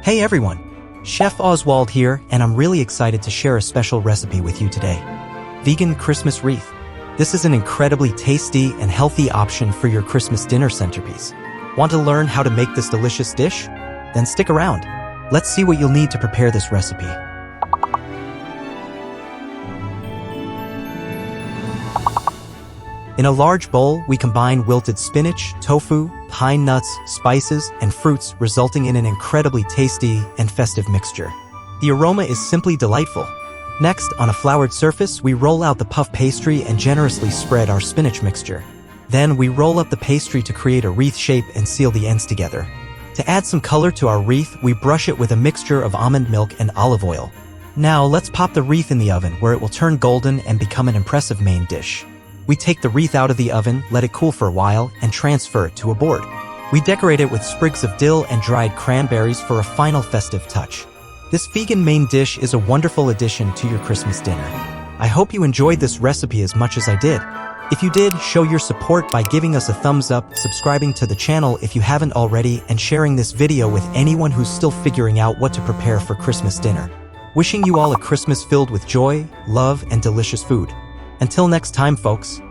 Hey everyone! Chef Oswald here, and I'm really excited to share a special recipe with you today. Vegan Christmas Wreath. This is an incredibly tasty and healthy option for your Christmas dinner centerpiece. Want to learn how to make this delicious dish? Then stick around. Let's see what you'll need to prepare this recipe. In a large bowl, we combine wilted spinach, tofu, pine nuts, spices, and fruits, resulting in an incredibly tasty and festive mixture. The aroma is simply delightful. Next, on a floured surface, we roll out the puff pastry and generously spread our spinach mixture. Then, we roll up the pastry to create a wreath shape and seal the ends together. To add some color to our wreath, we brush it with a mixture of almond milk and olive oil. Now, let's pop the wreath in the oven, where it will turn golden and become an impressive main dish. We take the wreath out of the oven, let it cool for a while, and transfer it to a board. We decorate it with sprigs of dill and dried cranberries for a final festive touch. This vegan main dish is a wonderful addition to your Christmas dinner. I hope you enjoyed this recipe as much as I did. If you did, show your support by giving us a thumbs up, subscribing to the channel if you haven't already, and sharing this video with anyone who's still figuring out what to prepare for Christmas dinner. Wishing you all a Christmas filled with joy, love, and delicious food. Until next time, folks.